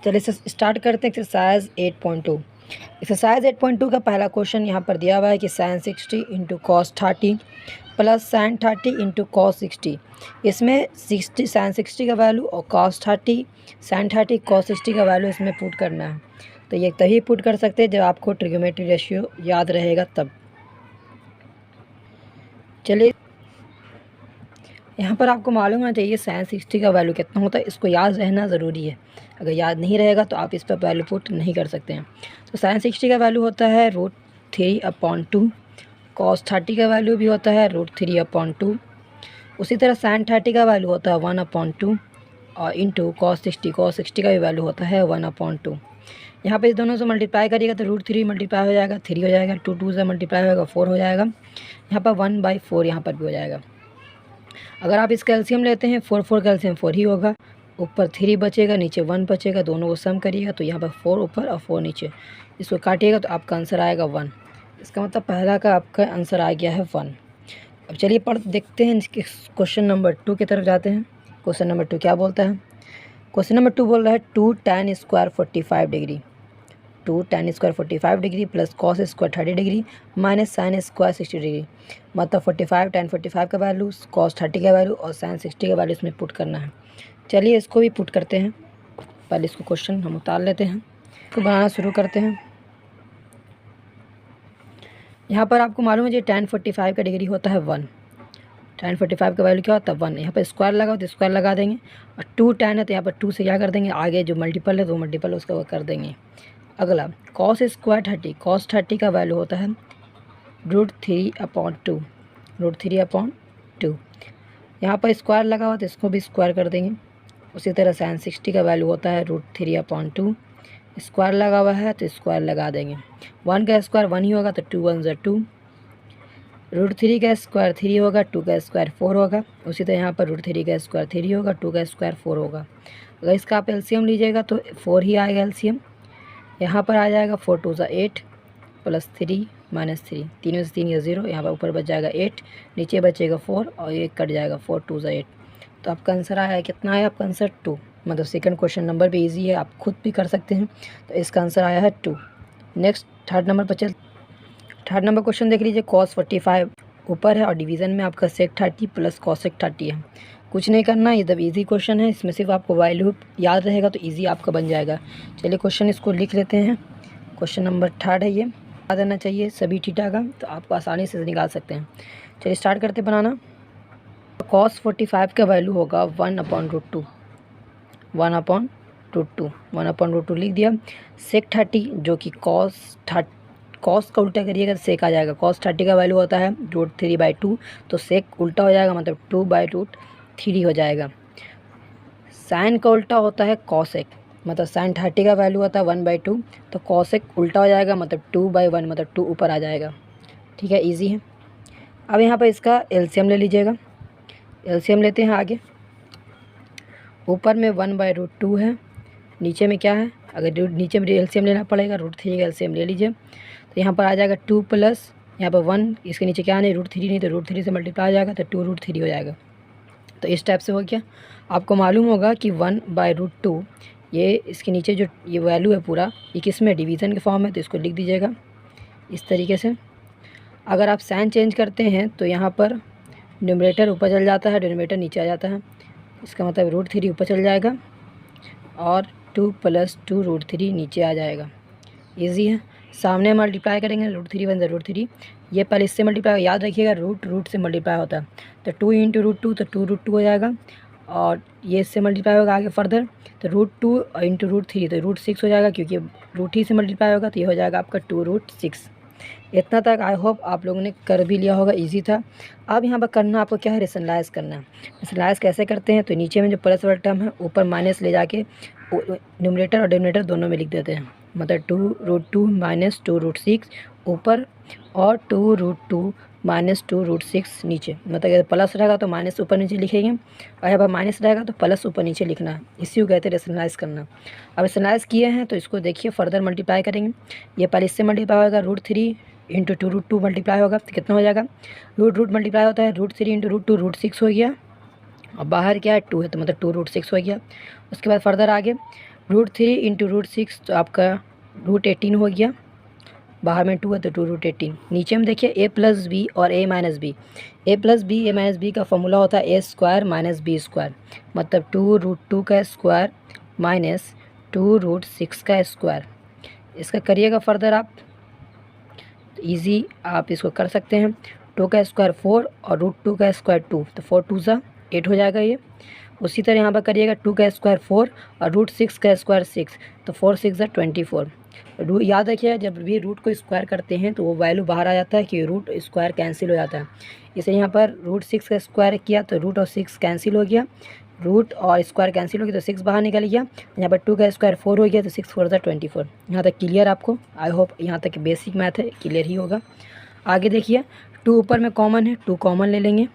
चलिए इसे स्टार्ट करते हैं एक्सरसाइज 8.2। एक्सरसाइज 8.2 का पहला क्वेश्चन यहाँ पर दिया हुआ है कि sin 60 into cos 30 plus sin 30 into cos 60। इसमें 60 sin 60 का वैल्यू और cos 30 sin 30 cos 60 का वैल्यू इसमें पुट करना है। तो ये तभी पुट कर सकते हैं जब आपको ट्रिग्नोमेट्री रेशियो याद रहेगा तब। चलिए यहाँ पर आपको मालूम होना चाहिए sin 60 का वैल्यू कितना होता है, इसको याद रहना ज़रूरी है। अगर याद नहीं रहेगा तो आप इस पर वैल्यू पुट नहीं कर सकते हैं। तो sin 60 का वैल्यू होता है √3/2, cos 30 का वैल्यू भी होता है √3/2। उसी तरह sin 30 का वैल्यू होता है 1/2 और इंटू cos 60 का भी वैल्यू होता है 1/2। यहाँ पे इस दोनों से मल्टीप्लाई करिएगा तो √3 मल्टीप्लाई हो जाएगा 3 हो जाएगा, 2 से मल्टीप्लाई होगा 4 हो जाएगा, यहाँ पर 1/4 यहाँ पर भी हो जाएगा। अगर आप इस कैल्शियम लेते हैं 4 कैल्शियम 4 ही होगा, ऊपर 3 बचेगा नीचे 1 बचेगा, दोनों को सम करिएगा तो यहाँ पर 4 ऊपर और 4 नीचे, इसको काटिएगा तो आपका आंसर आएगा 1। इसका मतलब पहला का आपका आंसर आ गया है 1। अब चलिए देखते हैं क्वेश्चन नंबर 2 की तरफ जाते हैं। क्वेश्चन नंबर 2 क्या बोलता है? क्वेश्चन नंबर 2 बोल रहा है 2 tan square 45 degree, 2 tan square 45 degree plus cos square 30 degree minus sine square 60 degree. मतलब 45 tan 45 का वैल्यू, कॉस 30 का वैल्यू और साइन 60 का वैल्यू इसमें पुट करना है। चलिए इसको भी पुट करते हैं। पहले इसको क्वेश्चन हम उतार लेते हैं, इसको बनाना शुरू करते हैं। यहाँ पर आपको मालूम है जो tan 45 का डिग्री होता है 1, tan 45 का वैल्यू क्या होता है 1। यहाँ पर स्क्वायर लगाओ तो स्क्वायर लगा देंगे, और 2 tan है तो यहाँ पर 2 से क्या कर देंगे, आगे जो मल्टीपल है तो मल्टीपल उसका वो कर देंगे। अगला cos स्क्वायर 30, cos 30 का वैल्यू होता है √3/2, √3/2। यहाँ पर स्क्वायर लगा हुआ तो इसको भी स्क्वायर कर देंगे। उसी तरह sin 60 का वैल्यू होता है √3/2, स्क्वायर लगा हुआ है तो स्क्वायर लगा देंगे। 1 का स्क्वायर 1 ही होगा तो 2 1 ज़ा 2, √3 का स्क्वायर 3 होगा, 2 का स्क्वायर 4 होगा। उसी तरह यहाँ पर √3 का स्क्वायर 3 होगा, 2 का स्क्वायर 4 होगा। अगर इसका आप एलसीएम लीजिएगा तो 4 ही आएगा एलसीएम। यहाँ पर आ जाएगा 4 2 ज़ा 8 प्लस 3 माइनस 3, 3 में से 3 या 0, यहाँ पर ऊपर बच जाएगा 8, नीचे बचेगा 4 और ये कट जाएगा 4 2 ज़ा 8। तो आपका आंसर आया कितना आया? आपका आंसर 2। मतलब सेकंड क्वेश्चन नंबर भी इजी है, आप खुद भी कर सकते हैं। तो इसका आंसर आया है 2। नेक्स्ट थर्ड नंबर पर थर्ड नंबर क्वेश्चन देख लीजिए। cos 45 ऊपर है और डिवीज़न में आपका sec 30 प्लस cosec 30 है। कुछ नहीं करना, ये जब इजी क्वेश्चन है, इसमें सिर्फ आपको वैल्यू याद रहेगा तो इजी आपका बन जाएगा। चलिए क्वेश्चन इसको लिख लेते हैं। क्वेश्चन नंबर 3 है, ये याद रहना चाहिए सभी थीटा का, तो आपको आसानी से निकाल सकते हैं। चलिए स्टार्ट करते बनाना। cos 45 का वैल्यू होगा 1/√2, 1/√2 लिख दिया। sec 30 जो कि cos का उल्टा करिएगा तो सेक आ जाएगा। cos 30 का वैल्यू होता है √3/2, तो सेक उल्टा हो जाएगा मतलब 2/√3 हो जाएगा। साइन का उल्टा होता है cosec, मतलब साइन 30 का वैल्यू होता है 1/2, तो cosec उल्टा हो जाएगा मतलब 2/1, मतलब 2 ऊपर आ जाएगा। ठीक है, इजी है। अब यहाँ पर इसका एलसीएम ले लीजिएगा। एलसीएम लेते हैं आगे। ऊपर में 1/√2 है, नीचे में क्या है, अगर नीचे में एलसीएम लेना पड़ेगा √3 का एलसीएम ले लीजिए। तो यहाँ पर आ जाएगा 2 प्लस यहाँ पर 1, इसके नीचे क्या नहीं √3 नहीं, तो √3 से मल्टीप्लाई हो जाएगा तो 2√3 हो जाएगा। तो इस टाइप से हो गया। आपको मालूम होगा कि 1/√2 ये इसके नीचे जो ये वैल्यू है पूरा ये किस में डिवीज़न के फॉर्म है, तो इसको लिख दीजिएगा इस तरीके से। अगर आप साइन चेंज करते हैं तो यहाँ पर न्यूमरेटर ऊपर चल जाता है, डिनोमिनेटर नीचे आ जाता है। इसका मतलब √3 ऊपर चल जाएगा और 2 + 2√3 नीचे आ जाएगा। ईजी है। सामने मल्टीप्लाई करेंगे √3 1 √3, ये पहले इससे मल्टीप्लाई, याद रखिएगा रूट से मल्टीप्लाई होता है। तो 2 × √2 तो 2√2 हो जाएगा, और ये इससे मल्टीप्लाई होगा आगे फर्दर तो √2 × √3 तो √6 हो जाएगा, क्योंकि √3 से मल्टीप्लाई होगा तो ये हो जाएगा आपका 2√6। इतना तक आई होप आप लोगों ने कर भी लिया होगा, इजी था। अब यहाँ पर करना आपको क्या है, रेशनलाइज करना है। रेशनलाइज कैसे करते हैं, तो नीचे में जो प्लस वाला टर्म है ऊपर माइनस ले जाके न्यूमरेटर और डिनोमिनेटर दोनों में लिख देते हैं। मतलब 2√2 - 2√6 ऊपर और 2√2 - 2√6 नीचे। मतलब अगर प्लस रहेगा तो माइनस ऊपर नीचे लिखेंगे, और यहाँ पर माइनस रहेगा तो प्लस ऊपर नीचे लिखना है। इसी को कहते हैं रेशनलाइज करना। अब रेशनलाइज किए हैं तो इसको देखिए फर्दर मल्टीप्लाई करेंगे। ये पहले इससे मल्टीप्लाई होगा √3 × 2√2 मल्टीप्लाई होगा तो कितना हो जाएगा, रूट मल्टीप्लाई होता है √3 × √2 √6 हो गया, और बाहर क्या है 2 है तो मतलब 2√6 हो गया। उसके बाद फर्दर आगे √3 इंटू √6 तो आपका √18 हो गया, बाहर में 2 है तो 2√18। नीचे में देखिए a प्लस बी और a minus B. a plus B a minus B का फॉर्मूला होता है a square minus B square, मतलब 2√2 का स्क्वायर माइनस 2√6 का स्क्वायर। इसका करिएगा फर्दर आप, इजी आप इसको कर सकते हैं। 2 का स्क्वायर 4 और √2 का स्क्वायर 2, तो 4 2 सा 8 हो जाएगा ये। उसी तरह यहाँ पर करिएगा 2 का स्क्वायर 4 और √6 का स्क्वायर 6, तो 4 6 ज़ा 24। याद रखिए जब भी रूट को स्क्वायर करते हैं तो वो वैल्यू बाहर आ जाता है कि रूट स्क्वायर कैंसिल हो जाता है। इसे यहाँ पर √6 का स्क्वायर किया तो रूट और 6 कैंसिल हो गया, रूट और स्क्वायर कैंसिल हो गया तो 6 बाहर निकल गया। यहाँ पर 2 का स्क्वायर 4 हो गया तो 6 4 ज़ा 24। यहाँ तक क्लियर आपको? आई होप यहाँ तक बेसिक मैथ है क्लियर ही होगा। आगे देखिए 2 ऊपर में कॉमन है, 2 कॉमन ले लेंगे,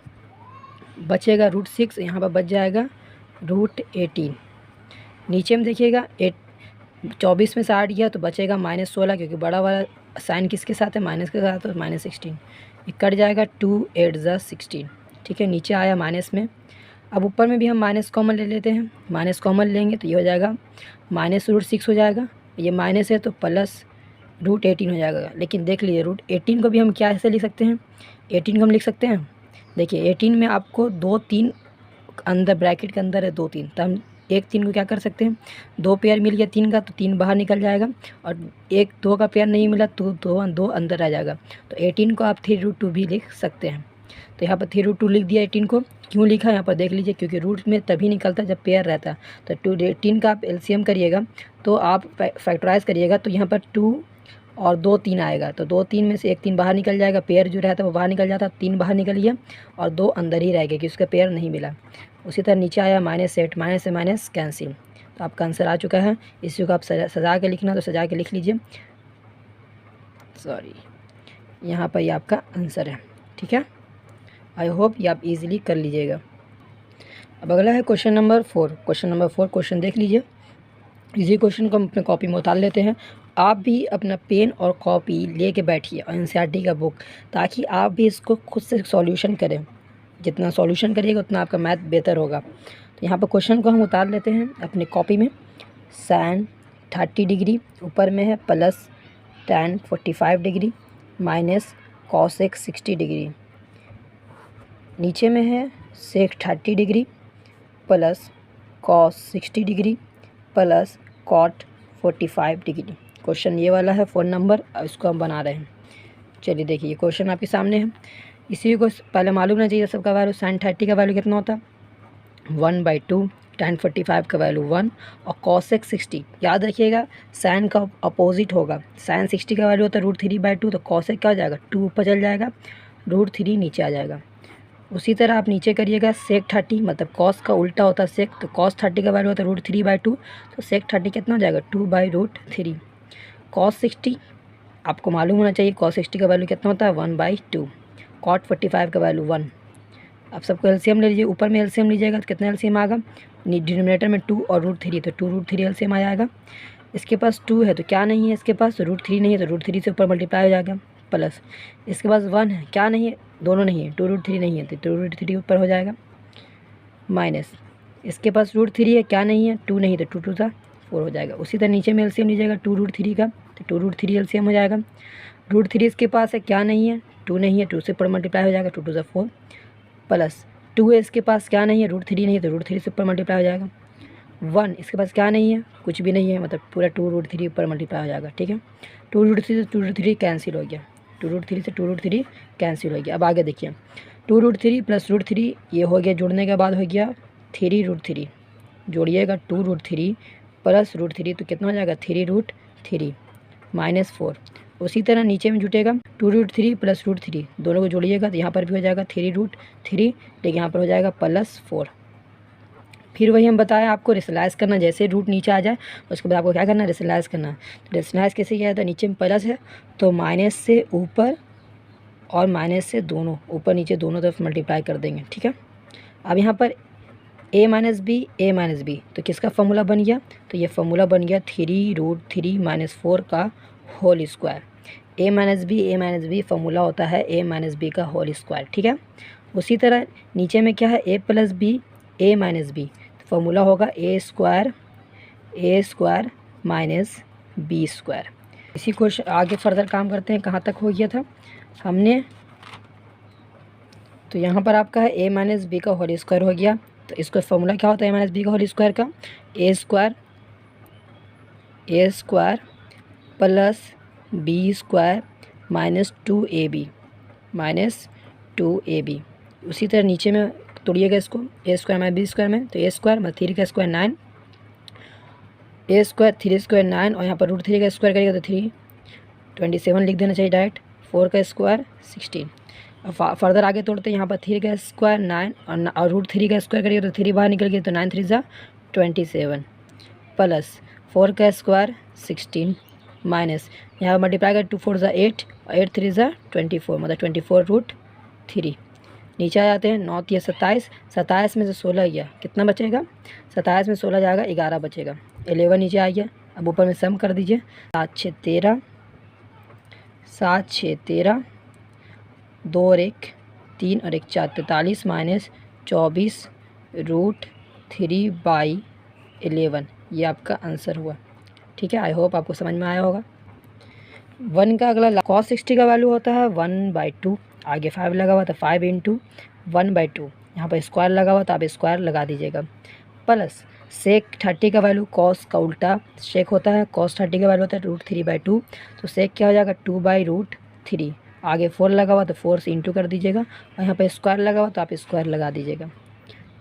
बचेगा √6, यहाँ पर बच जाएगा √18। नीचे में देखिएगा 24 में से 8 गया तो बचेगा -16, क्योंकि बड़ा वाला साइन किसके साथ है? माइनस के साथ, तो -16 ये कट जाएगा, 2 8 ज़ा 16। ठीक है, नीचे आया माइनस में। अब ऊपर में भी हम माइनस कॉमन ले लेते हैं, माइनस कॉमन लेंगे तो ये हो जाएगा -√6 हो जाएगा, ये माइनस है तो प्लस √18 हो जाएगा। लेकिन देख लीजिए √18 को भी हम क्या ऐसे लिख सकते हैं? 18 को हम लिख सकते हैं, देखिए 18 में आपको 2 3 अंदर ब्रैकेट के अंदर है 2 3, तो हम 1 3 को क्या कर सकते हैं? 2 पेयर मिल गया 3 का तो 3 बाहर निकल जाएगा, और 1 2 का पेयर नहीं मिला तो 2 अंदर आ जाएगा। तो 18 को आप 3√2 भी लिख सकते हैं। तो यहाँ पर 3√2 लिख दिया। 18 को क्यों लिखा यहाँ पर देख लीजिए, क्योंकि रूट में तभी निकलता है जब पेयर रहता है। तो 18 का आप एलसीएम करिएगा तो आप फैक्टराइज करिएगा तो यहाँ पर 2 और 2 3 आएगा, तो 2 3 में से 1 3 बाहर निकल जाएगा, पेयर जो रहता है वो बाहर निकल जाता है, 3 बाहर निकल गया और 2 अंदर ही रह गया क्योंकि उसका पेयर नहीं मिला। उसी तरह नीचे आया -8, माइनस से माइनस कैंसिल, तो आपका आंसर आ चुका है। इसी को आप सजा के लिखना तो सजा के लिख लीजिए, सॉरी यहाँ पर ये आपका आंसर है। ठीक है, आई होप ये आप इजीली कर लीजिएगा। अब अगला है question number 4। Question number 4 question देख लीजिए, इसी क्वेश्चन को हम अपने कॉपी में उतार लेते हैं। आप भी अपना पेन और कॉपी लेके बैठिए और एनसीईआरटी का बुक, ताकि आप भी इसको खुद से सॉल्यूशन करें। जितना सॉल्यूशन करिएगा उतना आपका मैथ बेहतर होगा। तो यहाँ पर क्वेश्चन को हम उतार लेते हैं अपनी कॉपी में। साइन 30 डिग्री, ऊपर में है plus tan 45 degree minus cosec 60 degree, नीचे में है sec 30 degree plus cos 60 degree plus cot 45 degree. Question ये वाला है 4 नंबर, इसको हम बना रहे हैं। चलिए देखिए ये क्वेश्चन आपके सामने है। इसी को पहले मालूम होना चाहिए सबका वैल्यू। sin 30 का वैल्यू कितना होता है? 1/2, tan 45 का वैल्यू 1 और cosec 60। याद रखिएगा sin का अपोजिट होगा। sin 60 का वैल्यू होता है √3/2, तो cosec क्या हो जाएगा? 2 ऊपर चल जाएगा, √3 नीचे आ जाएगा। उसी तरह आप नीचे करिएगा sec 30, मतलब cos का उल्टा होता है sec, तो cos 30 का वैल्यू होता है √3/2, तो sec 30 कितना हो जाएगा? 2/√3। cos 60 आपको मालूम होना चाहिए, cos 60 का वैल्यू कितना होता है? 1/2। cot 45 का वैल्यू 1। आप सबको एलसीएम ले लीजिए, ऊपर में एलसीएम लीजिएगा तो कितना एलसीएम आएगा? डिनोमिनेटर में 2 और √3, तो 2√3 एलसीएम आ जाएगा। इसके पास 2 है तो क्या नहीं है इसके पास? √3 नहीं है तो √3 से ऊपर मल्टीप्लाई हो जाएगा, प्लस इसके पास 1 है, क्या नहीं है? दोनों नहीं है, 2√3 नहीं है तो 2√3 ऊपर हो जाएगा, माइनस इसके पास √3 है, क्या नहीं है? 2 नहीं, तो 2 2 ज़ा 4 हो जाएगा। उसी तरह नीचे में एलसीएम लीजिएगा 2√3 का, तो 2√3 एलसीएम हो जाएगा। √3 इसके पास है, क्या नहीं है? 2 नहीं है, 2 से ऊपर मल्टीप्लाई हो जाएगा, 2 2 ज़ा 4, प्लस 2 है इसके पास, क्या नहीं है? √3 नहीं है, तो √3 से ऊपर मल्टीप्लाई हो जाएगा। 1 इसके पास क्या नहीं है? कुछ भी नहीं है, मतलब पूरा 2√3 ऊपर मल्टीप्लाई हो जाएगा। ठीक है, 2√3 से 2√3 कैंसिल हो गया, 2√3 से 2√3 कैंसिल हो गया। अब आगे देखिए 2√3 प्लस √3 ये हो गया, जुड़ने के बाद हो गया 3√3, जोड़िएगा 2√3 प्लस √3 तो कितना हो जाएगा? 3√3 माइनस 4। उसी तरह नीचे में जुटेगा 2√3 प्लस √3, दोनों को जोड़िएगा तो यहाँ पर भी हो जाएगा 3√3, लेकिन यहाँ पर हो जाएगा +4। फिर वही हम बताया आपको रेशनलाइज करना, जैसे रूट नीचे आ जाए उसके बाद आपको क्या करना है? रेशनलाइज करना। तो रेशनलाइज कैसे किया जाता है? नीचे में प्लस है तो माइनस से ऊपर और माइनस से दोनों, ऊपर नीचे दोनों तरफ मल्टीप्लाई कर देंगे। ठीक है, अब यहाँ पर a माइनस बी, तो किसका फॉर्मूला बन गया? तो ये फॉर्मूला बन गया 3√3 - 4 का whole square. a minus B formula होता है a माइनस बी का होल स्क्वायर। ठीक है, उसी तरह नीचे में क्या है? a plus B, a minus B, formula होगा a square A square minus B square. इसी को आगे फर्दर काम करते हैं। कहाँ तक हो गया था हमने, तो यहाँ पर आपका है ए माइनस बी का होल स्क्वायर हो गया। तो इसका फॉर्मूला क्या होता है ए माइनस बी का होल स्क्वायर का, A square plus B square minus 2ab minus 2ab। उसी तरह नीचे में तोड़िएगा इसको, A square minus B square में, तो ए स्क्वायर मतलब 3 का स्क्वायर 9, ए स्क्वायर 3 स्क्वायर 9 और यहाँ पर √3 का स्क्वायर करिएगा तो 327 लिख देना चाहिए डायरेक्ट, 4 का स्क्वायर 16। अब फर्दर आगे तोड़ते हैं, यहाँ पर 3 का स्क्वायर 9 और √3 का स्क्वायर करिएगा तो 3 बाहर निकल गया तो 9 3 जा 27 प्लस 4 का स्क्वायर 16 माइनस यहाँ मल्टीप्लाई कर 2 4 जा 8 और 8 3 जा 24 मतलब 24√3। नीचे आ जाते हैं, 9 या 27, 27 में से 16 गया कितना बचेगा, 27 में 16 जाएगा 11 बचेगा, 11 नीचे आ गया। अब ऊपर में सम कर दीजिए, 7 6 13, 7 6 13, 2 और 1 3 और 1 4 43 माइनस 24√3/11। ये आपका आंसर हुआ। ठीक है, आई होप आपको समझ में आया होगा। 1 का अगला cos 60 का वैल्यू होता है 1/2, आगे 5 लगा हुआ था 5 × 1/2, यहाँ पर स्क्वायर लगा हुआ तो आप स्क्वायर लगा दीजिएगा, प्लस सेक 30 का वैल्यू कॉस का उल्टा सेक होता है, cos 30 का वैल्यू होता है √3/2, तो सेक क्या हो जाएगा 2/√3, आगे 4 लगा हुआ तो 4 से इंटू कर दीजिएगा और यहाँ पर स्क्वायर लगा हुआ तो आप स्क्वायर लगा दीजिएगा।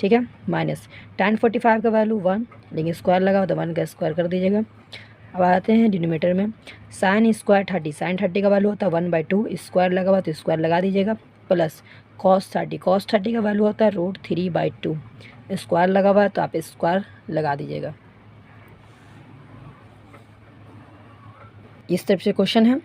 ठीक है, माइनस tan 45 का वैल्यू 1, लेकिन स्क्वायर लगा हुआ तो 1 का स्क्वायर कर दीजिएगा। अब आते हैं डिनोमिनेटर में, साइन स्क्वायर 30, साइन 30 का वैल्यू होता है 1/2, स्क्वायर लगा हुआ तो स्क्वायर लगा दीजिएगा, प्लस cos 30 का वैल्यू होता है √3/2, स्क्वायर लगा हुआ है तो आप स्क्वायर लगा दीजिएगा। इस तरफ से क्वेश्चन है,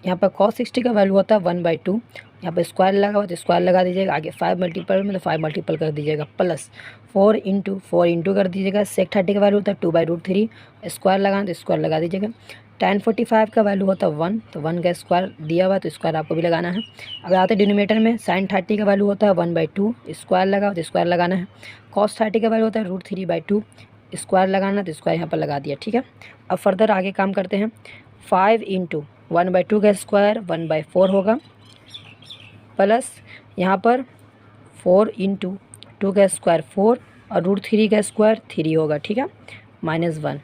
यहाँ पर cos 60 का वैल्यू होता है 1/2, यहाँ पर स्क्वायर लगा हुआ तो स्क्वायर लगा दीजिएगा, आगे 5 मल्टीपल में तो 5 मल्टीपल कर दीजिएगा, प्लस 4 इंटू कर दीजिएगा। सेक 30 का वैल्यू होता है 2/√3, स्क्वायर लगाना तो स्क्वायर लगा दीजिएगा। tan 45 का वैल्यू होता है 1, तो 1 का स्क्वायर दिया हुआ तो स्क्वायर आपको भी लगाना है। अब आते हैं डिनोमिनेटर में, साइन 30 का वैल्यू होता है 1/2, स्क्वायर लगा तो स्क्वायर लगाना है। cos 30 का वैल्यू होता है √3/2, स्क्वायर लगाना तो स्क्वायर यहाँ पर लगा दिया। ठीक है, अब फर्दर आगे काम करते हैं, 5 × 1/2 का स्क्वायर 1/4 होगा, प्लस यहाँ पर 4 × 2 का स्क्वायर 4 और √3 का स्क्वायर 3 होगा। ठीक है, -1,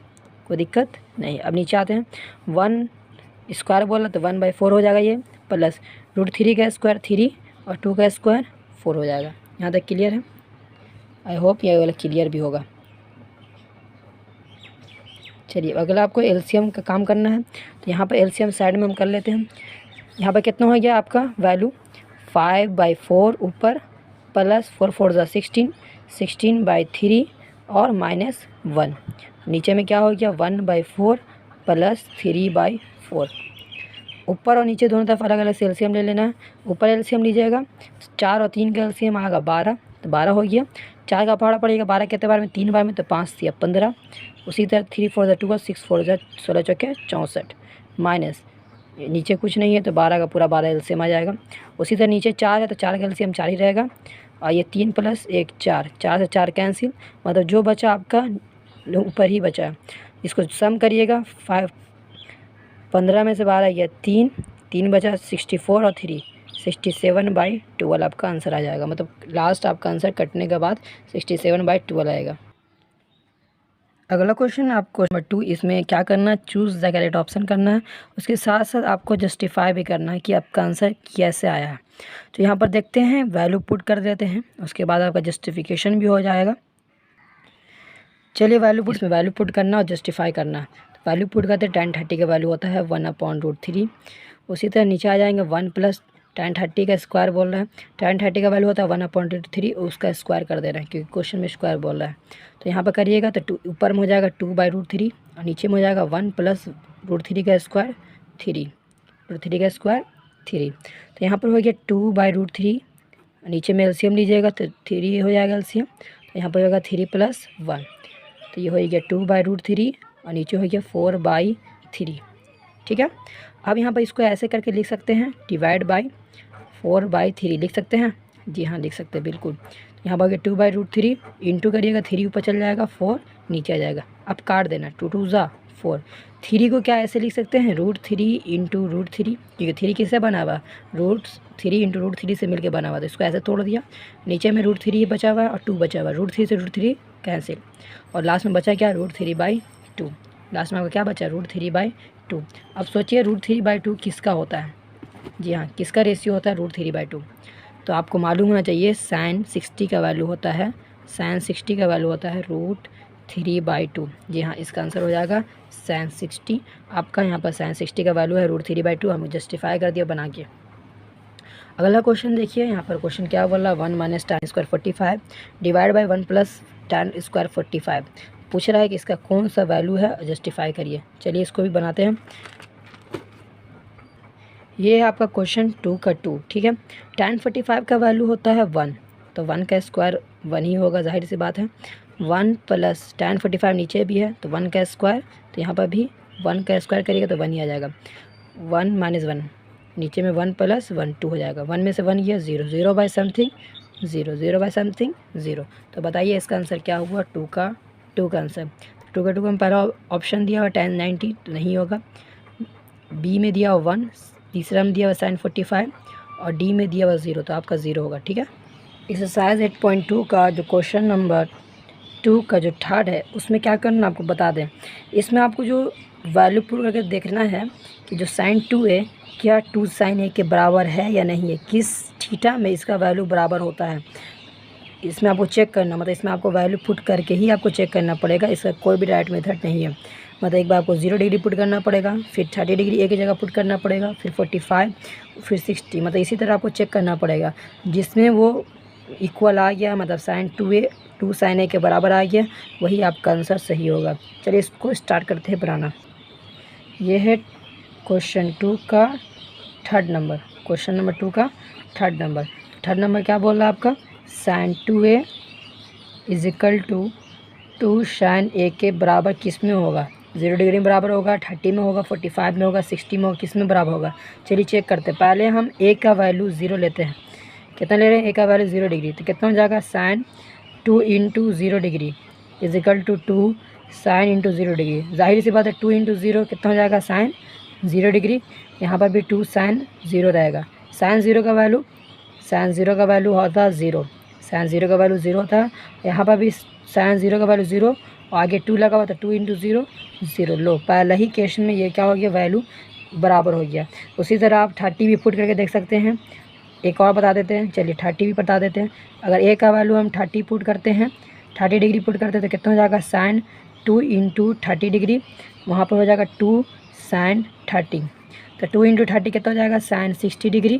कोई दिक्कत नहीं। अब नीचे आते हैं, 1 स्क्वायर बोला तो 1/4 हो जाएगा ये, प्लस √3 का स्क्वायर 3 और 2 का स्क्वायर 4 हो जाएगा। यहाँ तक क्लियर है, आई होप ये वाला क्लियर भी होगा। चलिए अगला आपको एलसीएम का काम करना है, तो यहाँ पर एलसीएम साइड में हम कर लेते हैं। यहाँ पर कितना हो गया आपका वैल्यू, 5/4 ऊपर प्लस 4 4 जा 16, 16/3 और -1, नीचे में क्या हो गया 1/4 प्लस 3/4। ऊपर और नीचे दोनों तरफ अलग अलग से एलसीएम ले लेना है। ऊपर एलसीएम लीजिएगा, 4 और 3 का एलसीएम आएगा 12, तो 12 हो गया। 4 का पहाड़ा पड़ेगा 12 कितने बार में, 3 बार में, तो 5 या 15। उसी तरह 3 4 जा 2 और 6 4 जा 16 चौके 64 माइनस नीचे कुछ नहीं है तो 12 का पूरा 12 एलसीएम आ जाएगा। उसी तरह नीचे 4 है तो 4 का एलसीएम 4 ही रहेगा, और ये 3 + 1 4, 4 से 4 कैंसिल, मतलब जो बचा आपका ऊपर ही बचा है। इसको सम करिएगा, 15 में से 12 गया 3, 3 बचा 64 और 3 67/12 आपका आंसर आ जाएगा। मतलब लास्ट आपका आंसर कटने के बाद 67/12 आएगा। अगला क्वेश्चन आपको नंबर 2, इसमें क्या करना है, चूज़ द करेक्ट ऑप्शन करना है, उसके साथ साथ आपको जस्टिफाई भी करना है कि आपका आंसर कैसे आया है। तो यहाँ पर देखते हैं, वैल्यू पुट कर देते हैं, उसके बाद आपका जस्टिफिकेशन भी हो जाएगा। चलिए वैल्यू पुट करना और जस्टिफाई करना है। तो वैल्यू पुट करते हैं, tan 30 का वैल्यू होता है 1/√3। उसी तरह नीचे आ जाएंगे 1 + tan 30 का स्क्वायर बोल रहा है, tan 30 का वैल्यू होता है 1/√3, उसका स्क्वायर कर दे रहे हैं क्योंकि क्वेश्चन में स्क्वायर बोल रहा है। तो यहाँ पर करिएगा तो ऊपर में हो जाएगा 2/√3 और नीचे में हो जाएगा 1 + √3 का स्क्वायर 3, √3 का स्क्वायर 3। तो यहाँ पर हो गया 2/√3, नीचे में एलसीएम लीजिएगा तो 3 हो जाएगा एलसीएम, तो यहाँ पर होगा 3 + 1, तो ये हो गया 2/√3 और नीचे हो गया 4/3। ठीक है, अब यहाँ पर इसको ऐसे करके लिख सकते हैं, डिवाइड बाई 4/3 लिख सकते हैं। जी हाँ, लिख सकते हैं बिल्कुल। यहाँ पर 2/√3 इंटू करिएगा, 3 ऊपर चल जाएगा, 4 नीचे आ जाएगा, अब काट देना, 2 2 ज़ा 4। 3 को क्या ऐसे लिख सकते हैं, √3 इंटू √3, क्योंकि 3 किससे बना हुआ, √3 इंटू √3 से मिलकर बना हुआ, तो इसको ऐसे तोड़ दिया। नीचे में √3 बचा हुआ है और 2 बचा हुआ है, √3 से √3 कैंसिल, और लास्ट में बचा क्या, √3/2। लास्ट में आपका क्या बचा, √3/2। अब सोचिए √3/2 किसका होता है, जी हाँ, किसका रेशियो होता है, √3/2। तो आपको मालूम होना चाहिए sin 60 का वैल्यू होता है, sin 60 का वैल्यू होता है √3/2। जी हाँ, इसका आंसर हो जाएगा sin 60। आपका यहाँ पर sin 60 का वैल्यू है √3/2, हमें जस्टिफाई कर दिया बना के। अगला क्वेश्चन देखिए, यहाँ पर क्वेश्चन क्या बोला, 1 - tan² 45 डिवाइड बाई 1 + tan² 45 पूछ रहा है कि इसका कौन सा वैल्यू है, जस्टिफाई करिए। चलिए इसको भी बनाते हैं। ये है आपका क्वेश्चन 2 का 2, ठीक है। tan 45 का वैल्यू होता है 1, तो 1 का स्क्वायर 1 ही होगा, जाहिर सी बात है। 1 + tan 45 नीचे भी है तो 1 का स्क्वायर, तो यहाँ पर भी 1 का स्क्वायर करिएगा तो 1 ही आ जाएगा। 1 - 1 नीचे में 1 + 1 2 हो जाएगा, 1 में से 1 गया 0, 0 बाई समथिंग 0, 0 बाई समथिंग 0। तो बताइए इसका आंसर क्या हुआ, 2 का आंसर। 2 का 2 में पहला ऑप्शन दिया हुआ tan 90, तो नहीं होगा। बी में दिया हुआ 1, तीसरा में दिया हुआ sin 45 और डी में दिया हुआ 0, तो आपका 0 होगा, ठीक है। एक्सरसाइज 8.2 का जो क्वेश्चन नंबर 2 का जो थर्ड है, उसमें क्या करना आपको बता दें। इसमें आपको जो वैल्यू प्रूव करके देखना है कि जो sin 2a क्या 2 sin a के बराबर है या नहीं है, किस थीटा में इसका वैल्यू बराबर होता है, इसमें आपको चेक करना, मतलब इसमें आपको वैल्यू पुट करके ही आपको चेक करना पड़ेगा, इसका कोई भी डायरेक्ट मेथड नहीं है। मतलब एक बार आपको 0 डिग्री पुट करना पड़ेगा, फिर 30 डिग्री एक ही जगह पुट करना पड़ेगा, फिर 45, फिर 60, मतलब इसी तरह आपको चेक करना पड़ेगा। जिसमें वो इक्वल आ गया, मतलब sin 2 sin a के बराबर आ गया, वही आपका आंसर सही होगा। चलिए इसको स्टार्ट करते हैं बनाना। ये है क्वेश्चन 2 का थर्ड नंबर, क्वेश्चन नंबर 2 का थर्ड नंबर। थर्ड नंबर क्या बोल रहा है आपका, sin 2a = 2 sin a के बराबर किस में होगा, 0 डिग्री में बराबर होगा, 30 में होगा, 45 में होगा, 60 में होगा, किस में बराबर होगा। चलिए चेक करते हैं। पहले हम a का वैल्यू 0 लेते हैं। कितना ले रहे हैं, a का वैल्यू 0 डिग्री, तो कितना हो जाएगा, sin 2 × 0 डिग्री = 2 sin × 0 डिग्री। जाहिर सी बात है 2 × 0 कितना हो जाएगा, sin 0 डिग्री। यहाँ पर भी 2 sin 0 रहेगा। sin 0 का वैल्यू होता है 0, sin 0 का वैल्यू 0 था। यहाँ पर भी sin 0 का वैल्यू 0 और आगे 2 लगा हुआ था, 2 × 0 0। लो पहले ही क्वेश्चन में ये क्या हो गया, वैल्यू बराबर हो गया। उसी तरह आप 30 भी पुट करके देख सकते हैं। एक और बता देते हैं, चलिए 30 भी बता देते हैं। अगर a का वैल्यू हम 30 पुट करते हैं, 30 डिग्री पुट करते हैं, तो कितना हो जाएगा, sin 2 × 30 डिग्री, वहाँ पर हो जाएगा 2 sin 30, तो 2 × 30 कितना हो जाएगा, sin 60 डिग्री,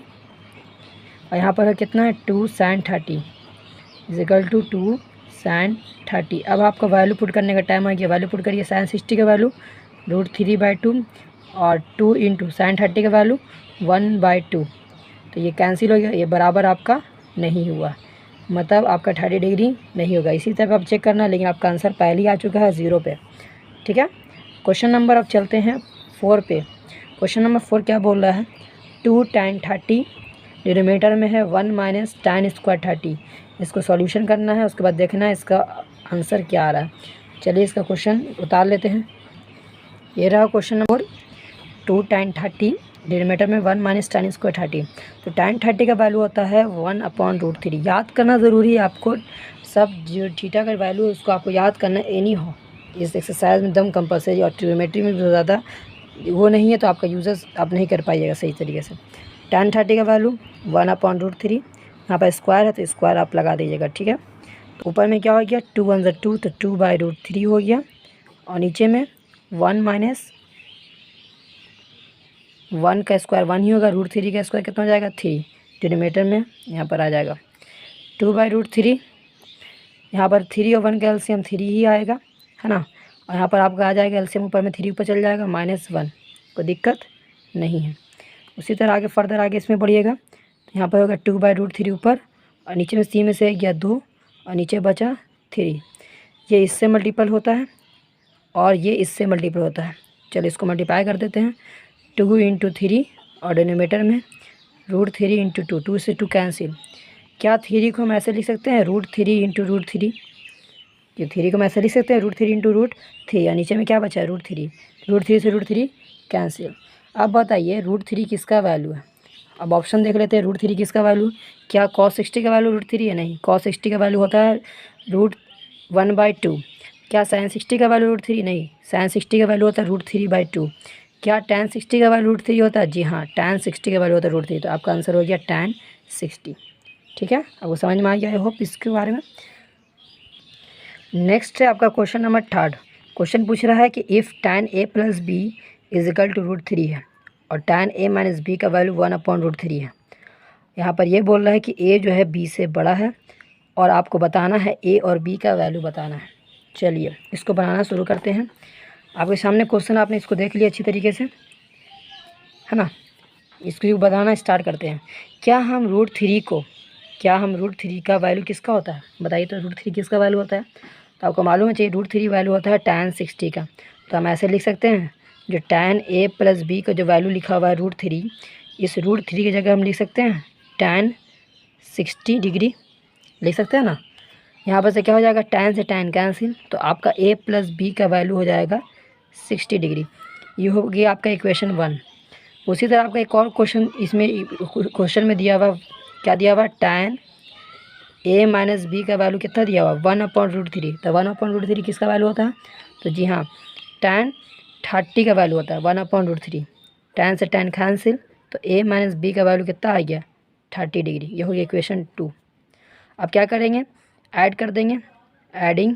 और यहाँ पर कितना है, 2 sin 30 = 2 sin 30। अब आपका वैल्यू पुट करने का टाइम आ गया। वैल्यू पुट करिए, sin 60 का वैल्यू √3/2 और 2 × sin 30 का वैल्यू 1/2, तो ये कैंसिल हो गया, ये बराबर आपका नहीं हुआ, मतलब आपका 30 डिग्री नहीं होगा। इसी तरह आप चेक करना, लेकिन आपका आंसर पहले ही आ चुका है 0 पे, ठीक है। क्वेश्चन नंबर अब चलते हैं 4 पे। क्वेश्चन नंबर 4 क्या बोल रहा है, 2 tan 30 डिनोमिनेटर में है 1 - tan² 30। इसको सॉल्यूशन करना है, उसके बाद देखना है इसका आंसर क्या आ रहा है। चलिए इसका क्वेश्चन उतार लेते हैं। ये रहा क्वेश्चन नंबर 2 tan 30 डिनोमिनेटर में 1 - tan² 30। तो tan 30 का वैल्यू होता है 1/√3। याद करना ज़रूरी है आपको, सब जो थीटा का वैल्यू है उसको आपको याद करना एनी हो। इस एक्सरसाइज में एकदम कंपलसरी, और ट्रिग्नोमेट्री में भी ज़्यादा वो नहीं है, तो आपका यूज़र्स आप नहीं कर पाइएगा सही तरीके से। tan 30 का वैल्यू 1/√3, यहाँ पर स्क्वायर है तो स्क्वायर आप लगा दीजिएगा, ठीक है। तो ऊपर में क्या हो गया, 2 × 2, तो 2/√3 हो गया, और नीचे में 1 - 1 का स्क्वायर 1 ही होगा, √3 का स्क्वायर कितना हो जाएगा, 3। डिनोमिनेटर में यहाँ पर आ जाएगा 2/√3, यहाँ पर 3 और 1 का एलसीएम 3 ही आएगा, है ना। और यहाँ पर आपका आ जाएगा एलसीएम, ऊपर में 3 ऊपर चल जाएगा, -1, कोई दिक्कत नहीं है। उसी तरह आगे फर्दर आगे इसमें बढ़िएगा, तो यहाँ पर होगा 2/√3 ऊपर, और नीचे में c में से गया 2 और नीचे बचा 3। ये इससे मल्टीपल होता है और ये इससे मल्टीपल होता है। चलो इसको मल्टीप्लाई कर देते हैं, 2 × 3 और डिनोमिनेटर में √3 × 2, 2 से 2 कैंसिल। क्या 3 को हम ऐसे लिख सकते हैं, √3 × √3, कि 3 को मैं ऐसे लिख सकते हैं √3 इंटू √3 और नीचे में क्या बचा है √3। √3 से √3 कैंसिल। अब बताइए √3 किसका वैल्यू है। अब ऑप्शन देख लेते हैं √3 किसका वैल्यू। क्या cos 60 का वैल्यू √3 है? नहीं, cos 60 का वैल्यू होता है √1/2। क्या sin 60 का वैल्यू √3? नहीं, sin 60 का वैल्यू होता है √3/2। क्या tan 60 का वैल्यू √3 होता है? जी हाँ, tan 60 का वैल्यू होता है √3। तो आपका आंसर हो गया tan 60। ठीक है, आपको समझ में आ गया आई होप इसके बारे में। नेक्स्ट है आपका क्वेश्चन नंबर 3। क्वेश्चन पूछ रहा है कि इफ़ tan a + b = √3 है और tan a - b का वैल्यू 1/√3 है। यहाँ पर ये बोल रहा है कि a जो है b से बड़ा है और आपको बताना है a और b का वैल्यू बताना है। चलिए इसको बनाना शुरू करते हैं। आपके सामने क्वेश्चन, आपने इसको देख लिया अच्छी तरीके से, है ना। इसको बताना स्टार्ट करते हैं। क्या हम √3 का वैल्यू किसका होता है बताइए। तो √3 किसका वैल्यू होता है? तो आपको मालूम है चाहिए √3 वैल्यू होता है tan 60 का। तो हम ऐसे लिख सकते हैं, जो tan a + b का जो वैल्यू लिखा हुआ है √3, इस √3 की जगह हम लिख सकते हैं tan 60 डिग्री लिख सकते हैं ना। यहाँ पर से क्या हो जाएगा, tan से tan कैंसिल, तो आपका a + b का वैल्यू हो जाएगा 60 डिग्री। ये हो गया आपका इक्वेशन 1। उसी तरह आपका एक और क्वेश्चन इसमें क्वेश्चन में दिया हुआ, क्या दिया हुआ, tan a - b का वैल्यू कितना दिया हुआ 1/√3। तो 1/√3 किसका वैल्यू होता है? तो जी हाँ, tan 30 का वैल्यू होता है 1/√3। tan से tan कैंसिल, तो a - b का वैल्यू कितना आ गया 30 डिग्री। ये हो गया इक्वेशन 2। अब क्या करेंगे, ऐड कर देंगे, एडिंग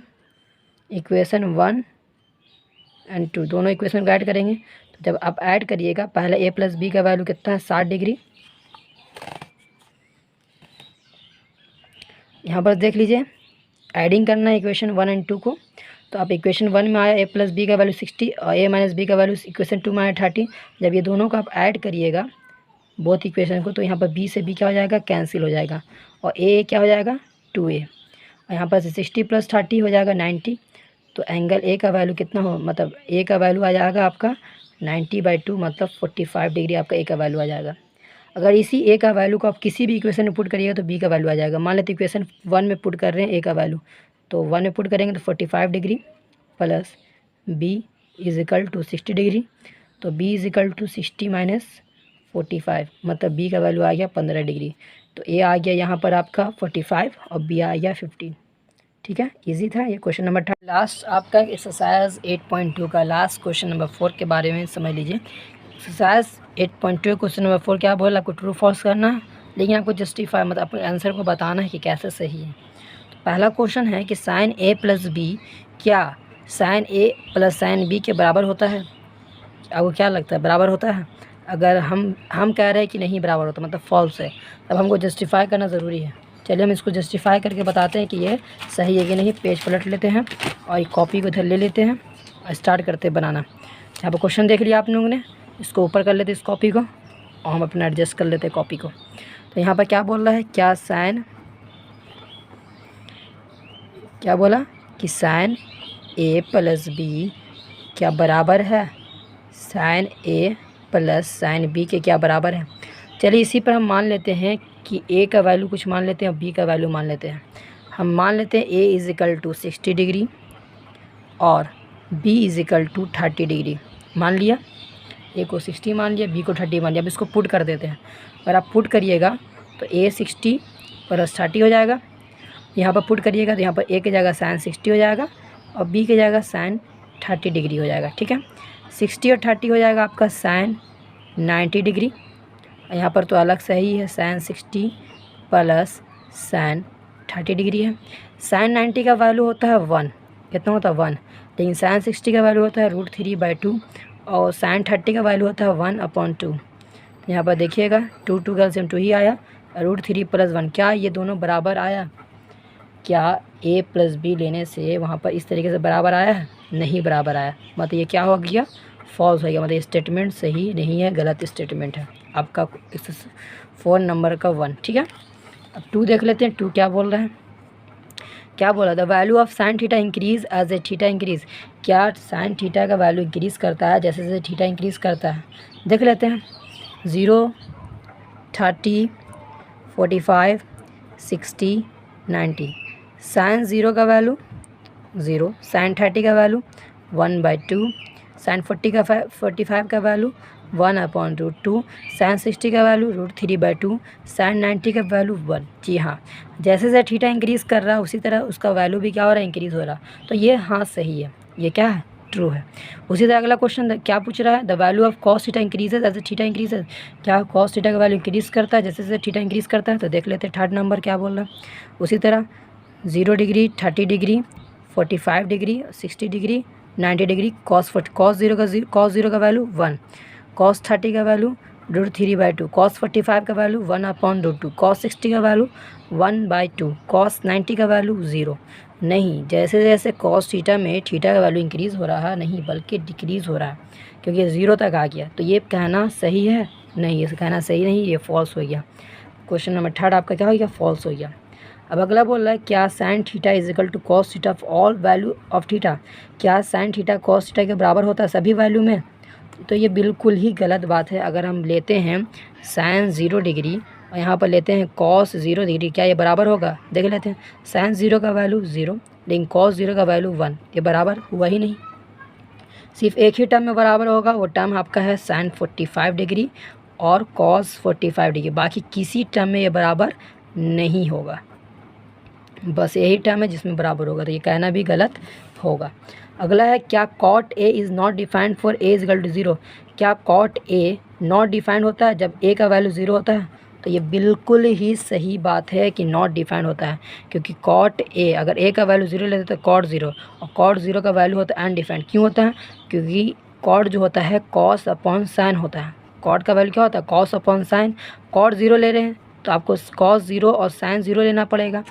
इक्वेशन 1 और 2 दोनों इक्वेशन को ऐड करेंगे। तो जब आप ऐड करिएगा, पहले a + b का वैल्यू कितना है 60 डिग्री। यहाँ पर देख लीजिए, एडिंग करना है इक्वेशन 1 और 2 को। तो आप इक्वेशन 1 में आया a + b का वैल्यू 60 और a - b का वैल्यू इक्वेशन 2 में आया 30। जब ये दोनों को आप ऐड करिएगा बोथ इक्वेशन को, तो यहाँ पर b से b क्या हो जाएगा, कैंसिल हो जाएगा, और a क्या हो जाएगा 2a, और यहाँ पर से 60 + 30 हो जाएगा 90। तो एंगल a का वैल्यू कितना हो, मतलब a का वैल्यू आ जाएगा आपका 90/2, मतलब 45 डिग्री आपका a का वैल्यू आ जाएगा। अगर इसी a का वैल्यू को आप किसी भी इक्वेशन में पुट करिएगा तो b का वैल्यू आ जाएगा। मान लेते इक्वेशन 1 में पुट कर रहे हैं a का वैल्यू, तो 1 में पुट करेंगे तो 45 डिग्री प्लस b = 60 डिग्री। तो b = 60 - 45, मतलब b का वैल्यू आ गया 15 डिग्री। तो a आ गया यहाँ पर आपका 45 और b आ गया 15। ठीक है, इजी था ये क्वेश्चन नंबर 3। लास्ट आपका एक्सरसाइज 8.2 का लास्ट क्वेश्चन नंबर 4 के बारे में समझ लीजिए। एक्सरसाइज 8.2 क्वेश्चन नंबर 4 क्या बोला, आपको ट्रू फॉल्स करना है, लेकिन आपको जस्टिफाई मतलब आपको आंसर को बताना है कि कैसे सही है। तो पहला क्वेश्चन है कि sin a + b क्या sin a + sin b के बराबर होता है? आपको क्या लगता है बराबर होता है? अगर हम कह रहे हैं कि नहीं बराबर होता, मतलब फॉल्स है, तब हमको जस्टिफाई करना ज़रूरी है। चलिए हम इसको जस्टिफाई करके बताते हैं कि ये सही है कि नहीं। पेज पलट लेते हैं और एक कॉपी को इधर ले लेते हैं और स्टार्ट करते हैं बनाना। यहाँ पर क्वेश्चन देख लिया आप लोगों ने, इसको ऊपर कर लेते हैं इस कॉपी को, और हम अपना एडजस्ट कर लेते हैं कॉपी को। तो यहाँ पर क्या बोल रहा है, क्या बोला कि sin a + b क्या बराबर है, sin a + sin b के क्या बराबर है। चलिए इसी पर हम मान लेते हैं कि a का वैल्यू कुछ मान लेते हैं और b का वैल्यू मान लेते हैं। हम मान लेते हैं a = 60 डिग्री और b = 30 डिग्री। मान लिया, a को 60 मान लिया, b को 30 मान लिया। अब इसको पुट कर देते हैं। अगर आप पुट करिएगा तो a 60 + 30 हो जाएगा। यहाँ पर पुट करिएगा तो यहाँ पर a की जगह sin 60 हो जाएगा और b की जगह sin 30 डिग्री हो जाएगा। ठीक है, 60 और 30 हो जाएगा आपका sin 90 डिग्री। यहाँ पर तो अलग सही है, sin 60 + sin 30 डिग्री है। sin 90 का वैल्यू होता है 1, कितना होता है 1, लेकिन sin 60 का वैल्यू होता है √3/2 और sin 30 का वैल्यू होता है 1/2। तो यहाँ पर देखिएगा 2 2 का 2 ही आया, √3 + 1, क्या ये दोनों बराबर आया? क्या a + b लेने से वहाँ पर इस तरीके से बराबर आया है? नहीं बराबर आया, मतलब ये क्या हो गया, फॉल्स हो गया, मतलब ये स्टेटमेंट सही नहीं है, गलत स्टेटमेंट है आपका 4 नंबर का 1। ठीक है, अब 2 देख लेते हैं। 2 क्या बोल रहा है, क्या बोला, the value of sin theta increase as a theta increase. क्या sin थीटा का वैल्यू इंक्रीज़ करता है जैसे जैसे थीटा इंक्रीज़ करता है? देख लेते हैं, 0 30 45 60 90। sin 0 का वैल्यू 0, साइन 30 का वैल्यू 1/2, साइन 45 का वैल्यू 1/√2, साइन 60 का वैल्यू √3/2, साइन 90 का वैल्यू 1। जी हाँ, जैसे जैसे थीटा इंक्रीज़ कर रहा है उसी तरह उसका वैल्यू भी क्या हो रहा है, इंक्रीज़ हो रहा। तो ये हाँ सही है, ये क्या है, ट्रू है। उसी तरह अगला क्वेश्चन क्या पूछ रहा है, the value of cos theta increases as theta increases. क्या कॉस थीटा का वैल्यू इंक्रीज़ करता है जैसे जैसे थीटा इंक्रीज़ करता है? तो देख लेते हैं थर्ड नंबर क्या बोल रहा है। उसी तरह 0 degree, 30 degree, 45 degree, 60 degree, 90 degree, cos 0 का वैल्यू 1, कॉस 30 का वैल्यू √3/2, कॉस 45 का वैल्यू 1/√2, कॉस 60 का वैल्यू 1/2, कॉस 90 का वैल्यू 0। नहीं, जैसे जैसे कॉस थीटा में थीटा का वैल्यू इंक्रीज़ हो रहा नहीं बल्कि डिक्रीज़ हो रहा है, क्योंकि 0 तक आ गया। तो ये कहना सही है? नहीं, ये कहना सही नहीं, ये फॉल्स हो गया। क्वेश्चन नंबर थर्ड आपका क्या हो गया, फॉल्स हो गया। अब अगला बोल रहा है क्या sine theta is equal to cos theta of all value of theta. क्या साइन थीटा कॉस थीटा के बराबर होता है सभी वैल्यू में? तो ये बिल्कुल ही गलत बात है। अगर हम लेते हैं साइन 0 डिग्री और यहाँ पर लेते हैं कॉस 0 डिग्री, क्या ये बराबर होगा? देख लेते हैं, साइन 0 का वैल्यू 0 लेकिन कॉस 0 का वैल्यू 1, ये बराबर हुआ ही नहीं। सिर्फ एक ही टर्म में बराबर होगा, वो टर्म आपका है साइन 45 डिग्री और कॉस 45 डिग्री, बाकी किसी टर्म में ये बराबर नहीं होगा। बस यही टर्म है जिसमें बराबर होगा, तो ये कहना भी गलत होगा। अगला है क्या cot A is not defined for A is equal to 0। क्या कॉट ए नॉट डिफाइंड होता है जब ए का वैल्यू 0 होता है? तो ये बिल्कुल ही सही बात है कि नॉट डिफाइंड होता है, क्योंकि कॉट ए अगर ए का वैल्यू 0 लेते तो कॉट 0, और कॉट 0 का वैल्यू होता है अनडिफाइंड। क्यों होता है? क्योंकि कॉट जो होता है कॉस अपॉन साइन होता है। कॉट का वैल्यू क्या होता है? Cos upon sine. कॉट 0 ले रहे हैं तो आपको कॉस 0 और साइन 0 लेना पड़ेगा,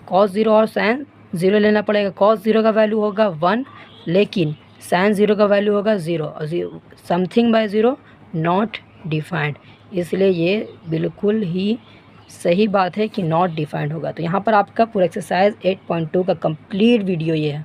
कॉस 0 और साइन 0 लेना पड़ेगा। कॉस 0 का वैल्यू होगा 1 लेकिन साइन 0 का वैल्यू होगा 0 और समथिंग बाय 0 नॉट डिफाइंड, इसलिए ये बिल्कुल ही सही बात है कि नॉट डिफाइंड होगा। तो यहाँ पर आपका पूरा एक्सरसाइज 8.2 का कंप्लीट वीडियो ये है।